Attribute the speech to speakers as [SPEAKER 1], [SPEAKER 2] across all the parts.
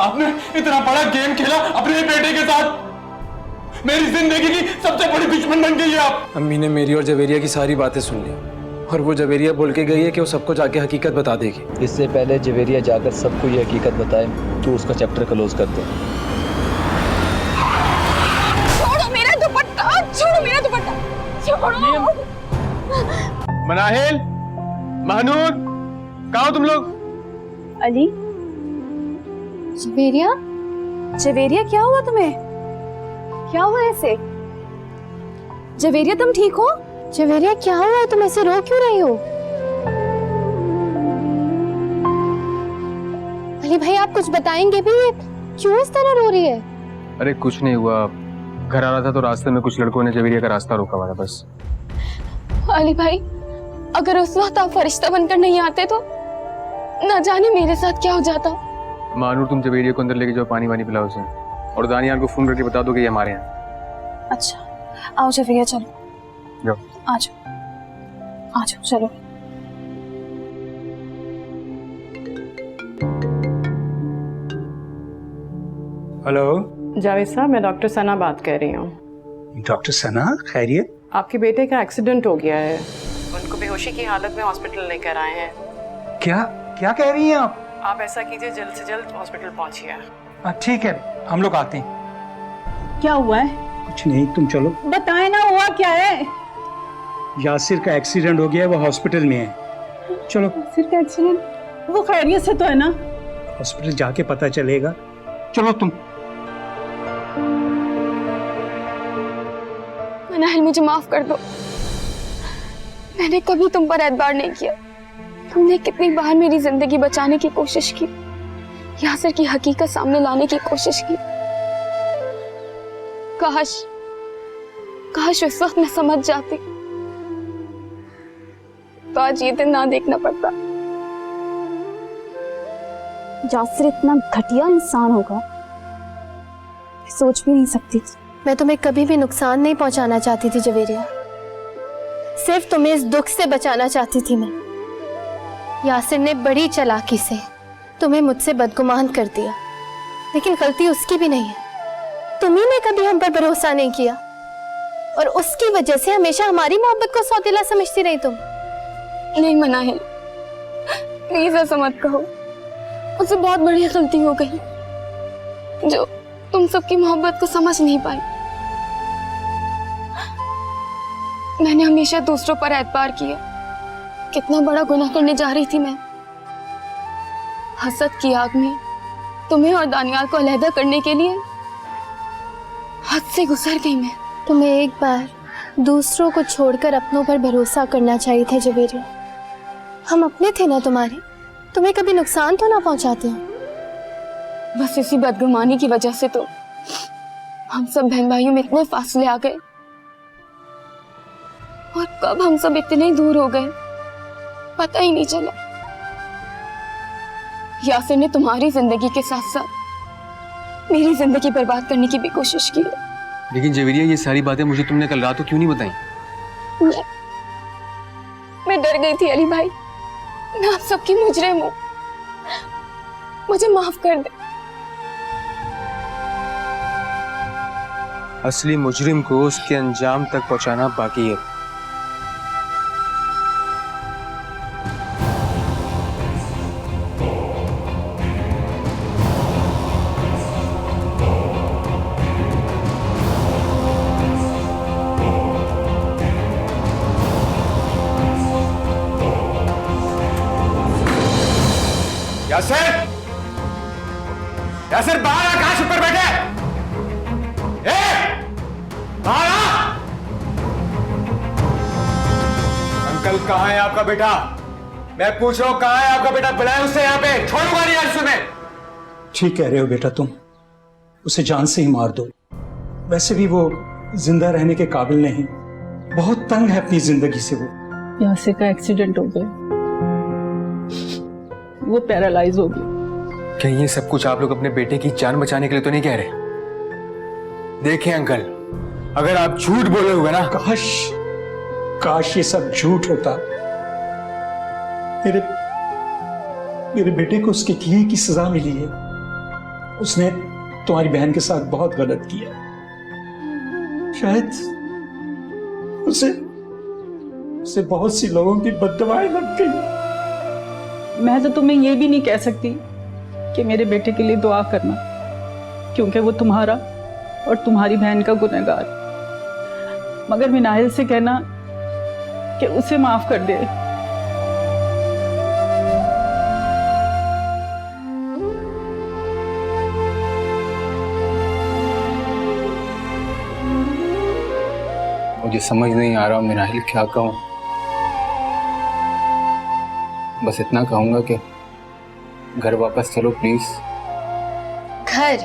[SPEAKER 1] आपने इतना बड़ा गेम खेला अपने बेटे के साथ। मेरी जिंदगी की सबसे बड़ी दुश्मन बन गई है आप।
[SPEAKER 2] अम्मी ने मेरी और जवेरिया की सारी बातें सुन ली और वो जवेरिया बोल के गई है कि वो सबको जाके हकीकत बता देगी।
[SPEAKER 3] इससे पहले जवेरिया जाकर सबको ये हकीकत बताए तो उसका चैप्टर क्लोज कर दे।
[SPEAKER 4] छोड़ो मेरा दुपट्टा, छोड़ो मेरा दुपट्टा, छोड़ो।
[SPEAKER 1] मनाहिल, महनूर, कहाँ हो तुम लोग?
[SPEAKER 4] अली, जवेरिया, जवेरिया क्या हुआ तुम्हें? क्या हुआ ऐसे? जवेरिया तुम ठीक हो? जवेरिया क्या हुआ, तुम ऐसे रो क्यों रही हो? अली भाई आप कुछ बताएंगे भी? क्यों इस तरह रो रही है?
[SPEAKER 1] अरे कुछ नहीं हुआ, घर आ रहा था तो रास्ते में कुछ लड़कों ने जवेरिया का रास्ता रोका हुआ था बस।
[SPEAKER 4] अली भाई अगर उस वक्त आप फरिश्ता बनकर नहीं आते तो ना जाने मेरे साथ क्या हो जाता।
[SPEAKER 1] मानूर तुम जवेरिया को अंदर लेके जाओ, पानी वानी पिलाओ उसे, और दानियाल को फोन करके बता दो कि ये हमारे यहाँ।
[SPEAKER 4] अच्छा आओ जवेरिया, चलो
[SPEAKER 1] जाओ।
[SPEAKER 4] आ जाओ, आ जाओ, चलो।
[SPEAKER 5] हेलो
[SPEAKER 6] जावेद साहब, मैं डॉक्टर सना बात कर रही हूँ।
[SPEAKER 5] डॉक्टर सना, खैरियत?
[SPEAKER 6] आपके बेटे का एक्सीडेंट हो गया है, उनको बेहोशी की हालत में हॉस्पिटल लेकर आए हैं।
[SPEAKER 5] क्या क्या कह रही हैं आप?
[SPEAKER 6] आप ऐसा कीजिए, जल्द से जल्द हॉस्पिटल पहुंचिए।
[SPEAKER 5] ठीक है, हम लोग आते हैं।
[SPEAKER 7] क्या हुआ है?
[SPEAKER 5] कुछ नहीं, तुम चलो।
[SPEAKER 7] बताए ना, हुआ क्या है?
[SPEAKER 5] यासिर का एक्सीडेंट हो गया है, वो हॉस्पिटल में है। चलो।
[SPEAKER 7] सिर का एक्सीडेंट? वो खैरियत से तो है ना?
[SPEAKER 5] हॉस्पिटल जाके पता चलेगा। चलो तुम।
[SPEAKER 4] मनाहिल मुझे माफ कर दो, मैंने कभी तुम पर एतबार नहीं किया। तुमने कितनी बार मेरी जिंदगी बचाने की कोशिश की, यासिर की हकीकत सामने लाने की कोशिश की। काश काश उस वक्त मैं समझ जाती तो आज ये दिन ना देखना पड़ता। यासिर इतना घटिया इंसान होगा सोच भी नहीं सकती थी। मैं तुम्हें कभी भी नुकसान नहीं पहुंचाना चाहती थी जवेरिया, सिर्फ तुम्हें इस दुख से बचाना चाहती थी मैं। यासिर ने बड़ी चालाकी से तुम्हें मुझसे बदगुमान कर दिया, लेकिन गलती उसकी भी नहीं है। तुम्ही ने कभी हम पर भरोसा नहीं किया और उसकी वजह से हमेशा हमारी मोहब्बत को सौतेला समझती रही तुम। नहीं मनाहिल, प्लीज ऐसा मत कहो, मुझसे बहुत बड़ी गलती हो गई जो तुम सबकी मोहब्बत को समझ नहीं पाई। मैंने हमेशा दूसरों पर एतबार किया, कितना बड़ा गुनाह करने जा रही थी मैं। हसद की आग में तुम्हें और दानियाल को अलहदा करने के लिए हद से गुजर गई मैं। तुम्हें एक बार दूसरों को छोड़कर अपनों पर भरोसा करना चाहिए था जवेरिया। हम अपने थे ना तुम्हारे, तुम्हें कभी नुकसान तो ना पहुंचाते हो। बस इसी बदगुमानी की वजह से तो हम सब बहन भाइयों में इतने फासले आ गए और कब हम सब इतने दूर हो गए पता ही नहीं चला। यासिर ने तुम्हारी जिंदगी के साथ साथ मेरी जिंदगी बर्बाद करने की भी कोशिश की है।
[SPEAKER 1] लेकिन जवेरिया ये सारी बातें मुझे तुमने कल रात को क्यों नहीं बताई?
[SPEAKER 4] मैं डर गई थी अली भाई, मैं आप सबकी मुजरिम हूँ, मुझे माफ कर दे।
[SPEAKER 1] असली मुजरिम को उसके अंजाम तक पहुंचाना बाकी है। यासिर, यासिर बाहर आ, कहां छुप कर बैठे? बाहर आ! अंकल कहां है आपका बेटा? मैं पूछ रहा हूं कहां है आपका बेटा? बुलाए उसे यहाँ पे, छोड़ूंगा नहीं आज तुम्हें।
[SPEAKER 5] ठीक कह रहे हो बेटा तुम, उसे जान से ही मार दो। वैसे भी वो जिंदा रहने के काबिल नहीं, बहुत तंग है अपनी जिंदगी से। वो
[SPEAKER 7] यासिर का एक्सीडेंट हो गया, वो पैरालाइज हो गया।
[SPEAKER 1] क्या ये सब कुछ आप लोग अपने बेटे की जान बचाने के लिए तो नहीं कह रहे? देखें अंकल, अगर आप झूठ बोले हुए ना,
[SPEAKER 5] काश ये सब झूठ होता। मेरे बेटे को उसके किए की सजा मिली है, उसने तुम्हारी बहन के साथ बहुत गलत किया। शायद उसे बहुत सी लोगों की बददुआएं लग गई।
[SPEAKER 7] मैं तो तुम्हें ये भी नहीं कह सकती कि मेरे बेटे के लिए दुआ करना, क्योंकि वो तुम्हारा और तुम्हारी बहन का गुनहगार। मगर मिनाहिल से कहना कि उसे माफ कर दे।
[SPEAKER 1] मुझे समझ नहीं आ रहा मिनाहिल क्या कहूँ। बस इतना कहूंगा कि घर वापस चलो प्लीज।
[SPEAKER 4] घर?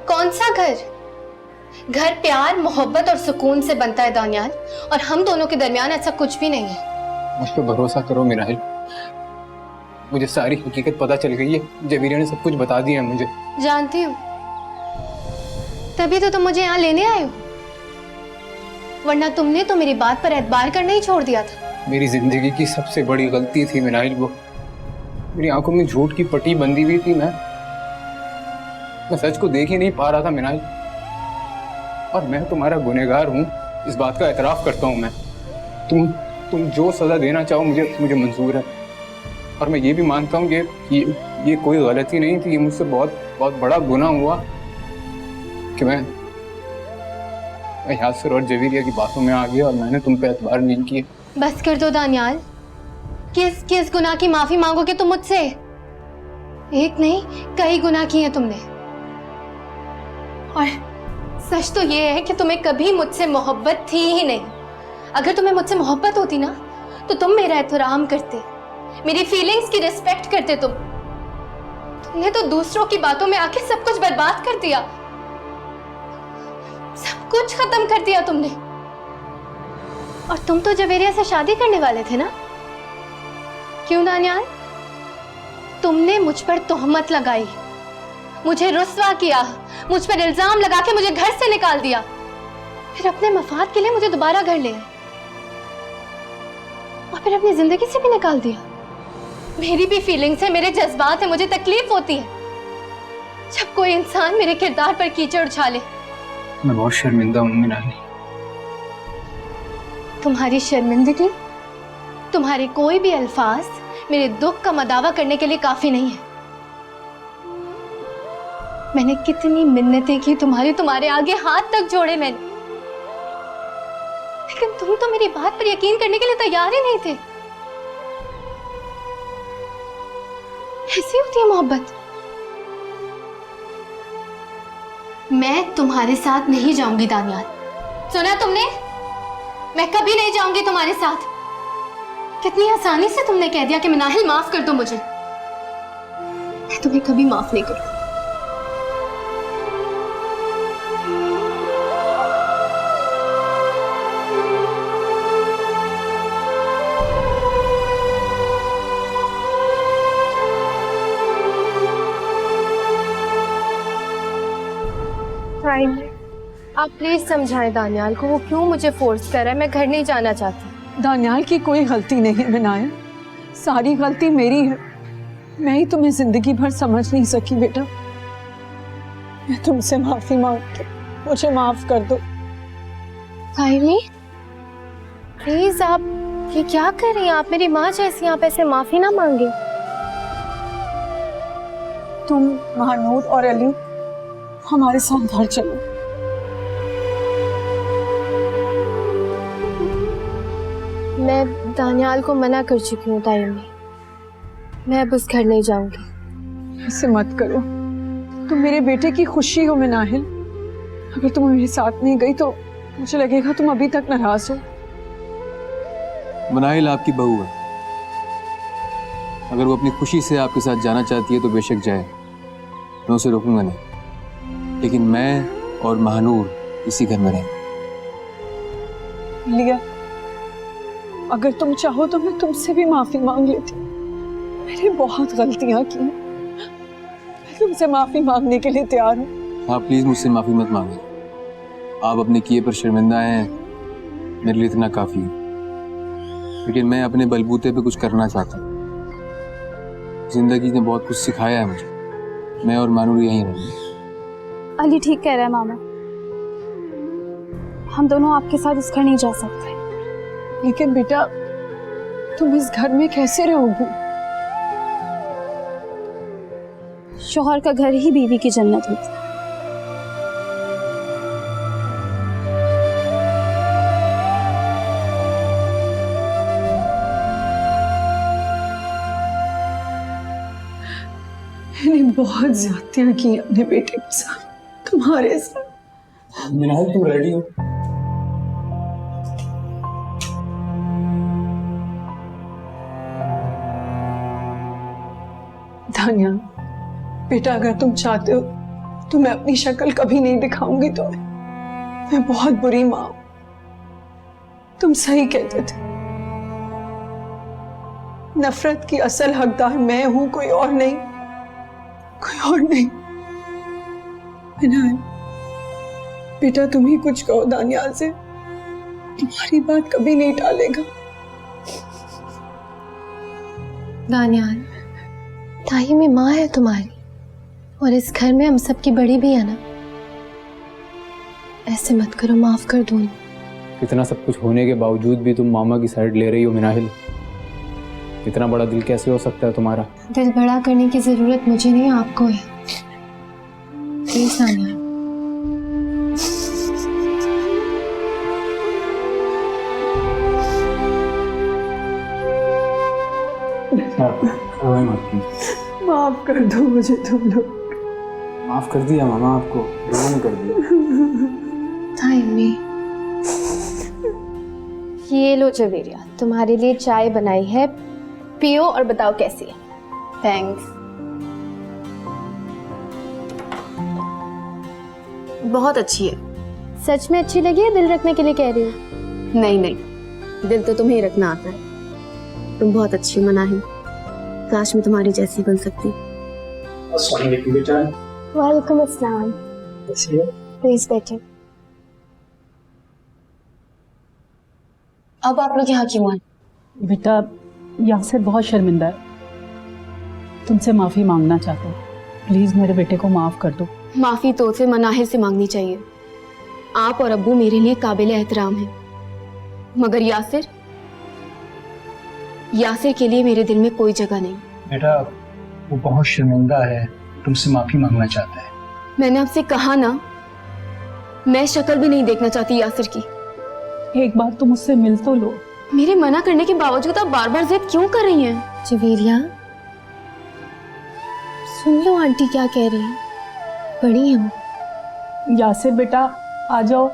[SPEAKER 4] कौन सा घर? घर प्यार, मोहब्बत और सुकून से बनता है दानियाल, और हम दोनों के दरमियान ऐसा कुछ भी नहीं है।
[SPEAKER 1] मुझ पर भरोसा करो मिनाहिल, मुझे सारी हकीकत पता चल गई है। जबीरिया ने सब कुछ बता दिया मुझे।
[SPEAKER 4] जानती हूँ, तभी तो तुम मुझे यहाँ लेने आए हो, वरना तुमने तो मेरी बात पर एतबार करना ही छोड़ दिया था।
[SPEAKER 1] मेरी जिंदगी की सबसे बड़ी गलती थी मिनाहिल वो। मेरी आंखों में झूठ की पट्टी बंधी हुई थी। मैं सच को देख ही नहीं पा रहा था मिनाहिल, और मैं तुम्हारा गुनहगार हूँ, इस बात का एतराफ करता हूँ मैं। तुम जो सजा देना चाहो मुझे मंजूर है, और मैं ये भी मानता हूँ कि ये कोई गलती नहीं थी। ये मुझसे बहुत बहुत बड़ा गुनाह हुआ कि मैं यासिर और जबीरिया की बातों में आ गया और मैंने तुम पे एतबार नहीं किया।
[SPEAKER 4] बस कर दो दानियाल, किस गुनाह की माफी मांगोगे तुम मुझसे? एक नहीं, कई गुनाह किए हैं तुमने, और सच तो ये है कि तुम्हें कभी मुझसे मोहब्बत थी ही नहीं। अगर तुम्हें मुझसे मोहब्बत होती ना, तो तुम मेरा एहतराम करते, मेरी फीलिंग्स की रिस्पेक्ट करते। तुमने तो दूसरों की बातों में आके सब कुछ बर्बाद कर दिया, सब कुछ खत्म कर दिया तुमने। और तुम तो जवेरिया से शादी करने वाले थे ना? क्यों दानियाल? तुमने मुझ पर तोहमत लगाई, मुझे रुस्वा किया, मुझ पर इल्जाम लगा के मुझे घर से निकाल दिया, फिर अपने मफाद के लिए मुझे दोबारा घर ले आए, और फिर अपनी जिंदगी से भी निकाल दिया। मेरी भी फीलिंग्स है, मेरे जज्बात है, मुझे तकलीफ होती है जब कोई इंसान मेरे किरदार पर कीचड़ उछाले।
[SPEAKER 1] मैं बहुत शर्मिंदा हूँ मिनाहिल।
[SPEAKER 4] तुम्हारी शर्मिंदगी, तुम्हारे कोई भी अल्फाज मेरे दुख का मदावा करने के लिए काफी नहीं है। मैंने कितनी मिन्नतें की तुम्हारे आगे हाथ तक जोड़े मैंने, लेकिन तुम तो मेरी बात पर यकीन करने के लिए तैयार ही नहीं थे। ऐसी होती है मोहब्बत। मैं तुम्हारे साथ नहीं जाऊंगी दानियाल, सुना तुमने? मैं कभी नहीं जाऊंगी तुम्हारे साथ। कितनी आसानी से तुमने कह दिया कि मिनाहिल माफ कर दो मुझे। मैं तुम्हें कभी माफ नहीं करूंगी। आप प्लीज समझाएं दानियाल को, वो क्यों मुझे फोर्स कर रहा है। मैं घर नहीं जाना चाहती।
[SPEAKER 7] दानियाल की कोई गलती नहीं है मिनाहिल, सारी गलती मेरी है। मैं ही तुम्हें जिंदगी भर समझ नहीं सकी बेटा। मैं तुमसे माफी मांगती, मुझे माफ कर दो।
[SPEAKER 4] साहिली, प्लीज आप ये क्या कर रही हैं? आप मेरी माँ जैसी, आप ऐसे माफी ना मांगे।
[SPEAKER 7] तुम, महानूर और अली हमारे साथ घर चलो।
[SPEAKER 4] मैं दानियाल को मना कर चुकी हूँ तायम्मी, मैं अब उस घर नहीं जाऊंगी।
[SPEAKER 7] ऐसे मत करो, तुम मेरे बेटे की खुशी हो मिनाहिल। अगर तुम मेरे साथ नहीं गई तो मुझे लगेगा तुम अभी तक नाराज हो।
[SPEAKER 1] मिनाहिल आपकी बहू है, अगर वो अपनी खुशी से आपके साथ जाना चाहती है तो बेशक जाए, मैं उसे रोकूंगा नहीं। लेकिन मैं और महानूर इसी घर में रहेंगे।
[SPEAKER 7] लिया, अगर तुम चाहो तो मैं तुमसे भी माफी मांग लेती। मैंने बहुत गलतियां की, मैं तुमसे माफी मांगने के लिए तैयार हूँ।
[SPEAKER 1] आप प्लीज मुझसे माफी मत मांगे। आप अपने किए पर शर्मिंदा हैं, मेरे लिए इतना काफी है। लेकिन मैं अपने बलबूते पे कुछ करना चाहता हूँ। जिंदगी ने बहुत कुछ सिखाया है मुझे, मैं और मानूर यहीं रहेंगे।
[SPEAKER 4] अली ठीक कह रहा है मामा, हम दोनों आपके साथ इस घर नहीं जा सकते।
[SPEAKER 6] लेकिन बेटा तुम इस घर में कैसे रहोगी?
[SPEAKER 4] शौहर का घर ही बीवी की जन्नत होती है।
[SPEAKER 6] मैंने बहुत ज्यादतियां की अपने बेटे के साथ, तुम्हारे साथ।
[SPEAKER 5] मिनाल तुम रेडी हो?
[SPEAKER 6] धानिया बेटा, अगर तुम चाहते हो तो मैं अपनी शक्ल कभी नहीं दिखाऊंगी तुम्हें। मैं बहुत बुरी माँ हूं। तुम सही कहते थे, नफरत की असल हकदार मैं हूं, कोई और नहीं, कोई और नहीं। विनायक बेटा, तुम ही कुछ कहो दानियाल से, तुम्हारी बात कभी नहीं टालेगा।
[SPEAKER 4] दानियाल, ताई में माँ है तुम्हारी, और इस घर में हम सबकी बड़ी भी है ना। ऐसे मत करो, माफ कर दो।
[SPEAKER 1] इतना सब कुछ होने के बावजूद भी तुम मामा की साइड ले रही हो मिनाहिल। इतना बड़ा दिल कैसे हो सकता है तुम्हारा?
[SPEAKER 4] दिल बड़ा करने की जरूरत मुझे नहीं, आपको है। प्लीज दानियाल।
[SPEAKER 6] माफ कर दो मुझे तुम लोग।
[SPEAKER 1] माफ कर दिया मामा, आपको दोनों ने कर दिया।
[SPEAKER 4] ताई में ये लो जवेरिया, तुम्हारे लिए चाय बनाई है, पियो और बताओ कैसी है। थैंक्स।
[SPEAKER 8] बहुत अच्छी है।
[SPEAKER 4] सच में अच्छी लगी है? दिल रखने के लिए कह रही हो?
[SPEAKER 8] नहीं नहीं, दिल तो तुम्हें ही रखना आता है। तुम बहुत अच्छी मना है, काश मैं तुम्हारी जैसी बन सकती।
[SPEAKER 5] अस्सलाम वालेकुम बेटा।
[SPEAKER 4] वालेकुम अस्सलाम। प्लीज बैठे।
[SPEAKER 8] अब आप लोग यहाँ क्यों आए?
[SPEAKER 7] बेटा यासिर बहुत शर्मिंदा है, तुमसे माफ़ी मांगना चाहता है। प्लीज़ मेरे बेटे को माफ़ कर दो।
[SPEAKER 8] माफी तो उसे मनाहिर से मांगनी चाहिए। आप और अब्बू मेरे लिए काबिल एहतराम हैं, मगर यासिर के लिए मेरे दिल में कोई जगह नहीं।
[SPEAKER 5] बेटा वो बहुत शर्मिंदा है, तुमसे माफी मांगना चाहता है।
[SPEAKER 8] मैंने आपसे कहा ना, मैं शक्ल भी नहीं देखना चाहती यासिर की।
[SPEAKER 7] एक बार तुम उससे मिल तो लो।
[SPEAKER 8] मेरे मना करने के बावजूद आप बार बार जिद क्यों कर रही हैं?
[SPEAKER 4] जवेरिया, सुन लो आंटी क्या कह रही हैं। बड़ी है वो।
[SPEAKER 7] यासिर बेटा आ जाओ।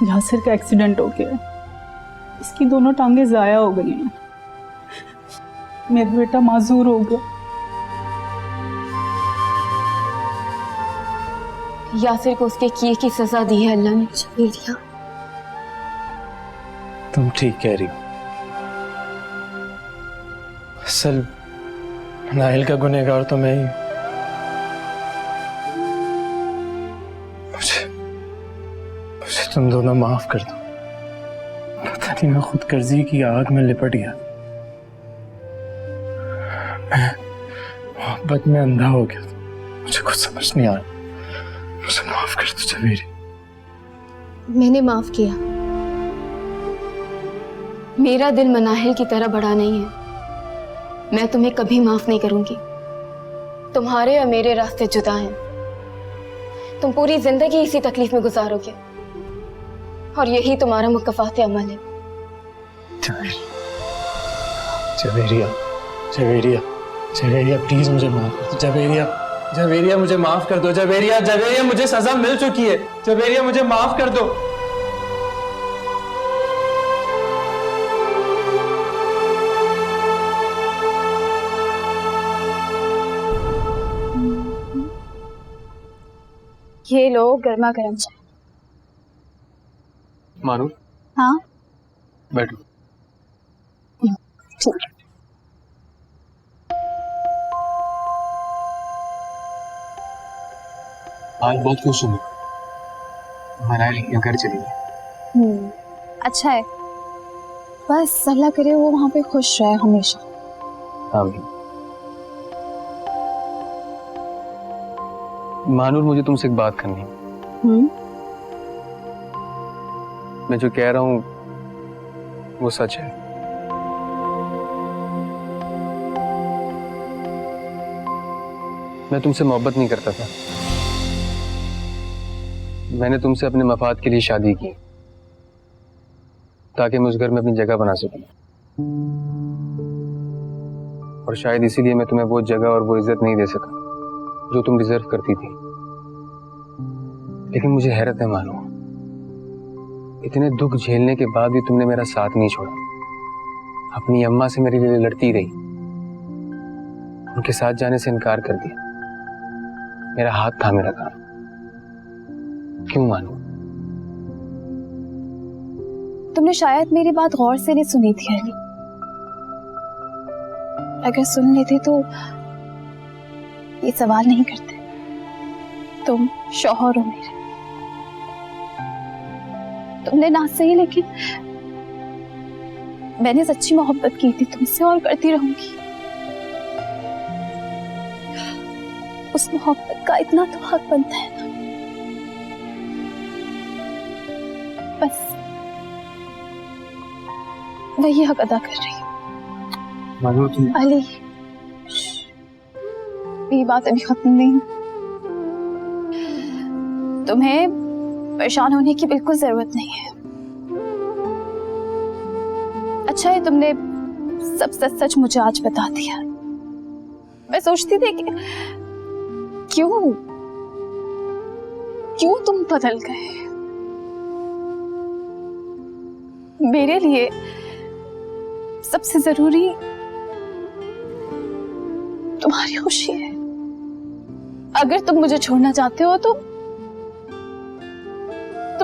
[SPEAKER 7] यासिर का एक्सीडेंट हो गया है, इसकी दोनों टांगे जाया हो गई हैं। मेरा बेटा माजूर हो गया।
[SPEAKER 8] यासिर को उसके किए की सजा दी है अल्लाह ने।
[SPEAKER 4] जवेरिया,
[SPEAKER 2] तुम ठीक कह रही हो। असल नाहिल का गुनहगार तो मैं ही हूं। मुझे तुम दोनों माफ कर दो। पता नहीं मैं खुद कर्जी की आग में लिपट गया। मैं मोहब्बत में अंधा हो गया। मुझे कुछ समझ नहीं आ रहा। मुझे माफ कर दो जवेरी।
[SPEAKER 8] मैंने माफ किया। मेरा दिल मनाहिल की तरह बड़ा नहीं है। मैं तुम्हें कभी माफ नहीं करूंगी। तुम्हारे और मेरे रास्ते जुदा हैं। तुम पूरी जिंदगी इसी तकलीफ में गुजारोगे, और यही तुम्हारा मुकफ़ात अमल है।
[SPEAKER 2] जवेरिया, जवेरिया, जवेरिया प्लीज मुझे माफ कर दो। जवेरिया, जवेरिया मुझे माफ कर दो। जवेरिया, जवेरिया मुझे सजा मिल चुकी है। जवेरिया मुझे माफ कर दो।
[SPEAKER 4] ये लो गर्मा गर्म चाय।
[SPEAKER 1] मानू,
[SPEAKER 4] हाँ
[SPEAKER 1] बैठो।
[SPEAKER 4] ठीक है।
[SPEAKER 1] आज बहुत खुश हूँ मनाली के घर चली गई।
[SPEAKER 4] अच्छा है, बस अल्लाह करे वो वहां पे खुश रहे हमेशा।
[SPEAKER 1] आमीन। मानूर, मुझे तुमसे एक बात करनी है। मैं जो कह रहा हूँ वो सच है। मैं तुमसे मोहब्बत नहीं करता था। मैंने तुमसे अपने मफाद के लिए शादी की ताकि मैं उस घर में अपनी जगह बना सकूं, और शायद इसीलिए मैं तुम्हें वो जगह और वो इज्जत नहीं दे सका जो तुम डिजर्व करती थी। लेकिन मुझे हैरत है मानो, इतने दुख झेलने के बाद भी तुमने मेरा साथ नहीं छोड़ा। अपनी अम्मा से मेरे लिए लड़ती रही, उनके साथ जाने से इनकार कर दिया, मेरा हाथ थामे रखा। क्यों मानो?
[SPEAKER 4] तुमने शायद मेरी बात गौर से नहीं सुनी थी अली। अगर सुन लेते तो ये सवाल नहीं करते। तुम शौहर हो मेरे, तुमने ना सही लेकिन मैंने सच्ची मोहब्बत की थी तुमसे और करती रहूंगी। उस मोहब्बत का इतना तो हक बनता है ना। बस वही हक अदा कर रही हूँ। अली, ये बात अभी खत्म नहीं हुई। तुम्हें परेशान होने की बिल्कुल जरूरत नहीं है। अच्छा है तुमने सब सच सच मुझे आज बता दिया। मैं सोचती थी कि क्यों तुम बदल गए। मेरे लिए सबसे जरूरी तुम्हारी खुशी है। अगर तुम मुझे छोड़ना चाहते हो तो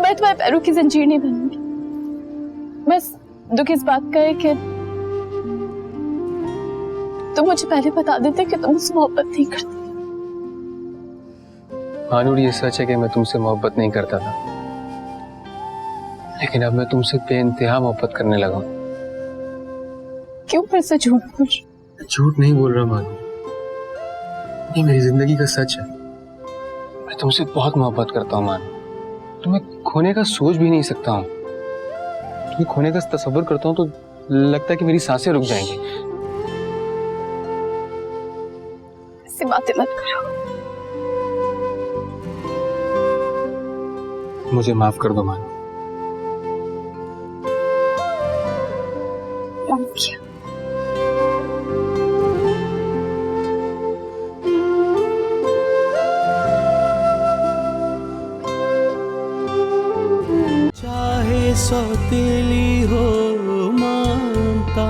[SPEAKER 4] मैं तुम्हारे पैरों की जंजीर नहीं बनूंगी। बस दुख इस बात का है कि तुम मुझे पहले बता देते कि तुम मुझसे मोहब्बत नहीं करते।
[SPEAKER 1] मानूर, ये सच है कि मैं तुमसे मोहब्बत नहीं करता था, लेकिन अब मैं तुमसे बेइंतहा मोहब्बत करने लगा हूं।
[SPEAKER 4] क्यों फिर से झूठ बोल?
[SPEAKER 1] झूठ नहीं बोल रहा मानूर, ये मेरी जिंदगी का सच है। मैं तुमसे बहुत मोहब्बत करता हूँ मानूर। तुम्हें खोने का सोच भी नहीं सकता हूँ। तुम्हें खोने का तसव्वुर करता हूँ तो लगता है कि मेरी सांसें रुक जाएंगी।
[SPEAKER 4] ऐसी बातें मत करो।
[SPEAKER 1] मुझे माफ कर दो मानूर।
[SPEAKER 4] माफ किया।
[SPEAKER 9] चाहे सौतेली हो मानता,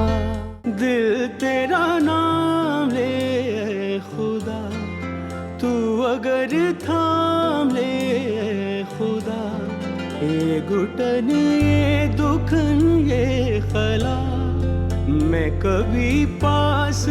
[SPEAKER 9] दिल तेरा नाम ले खुदा, तू अगर थाम ले खुदा, ये घुटन ये दुखन ये खला, मैं कभी पास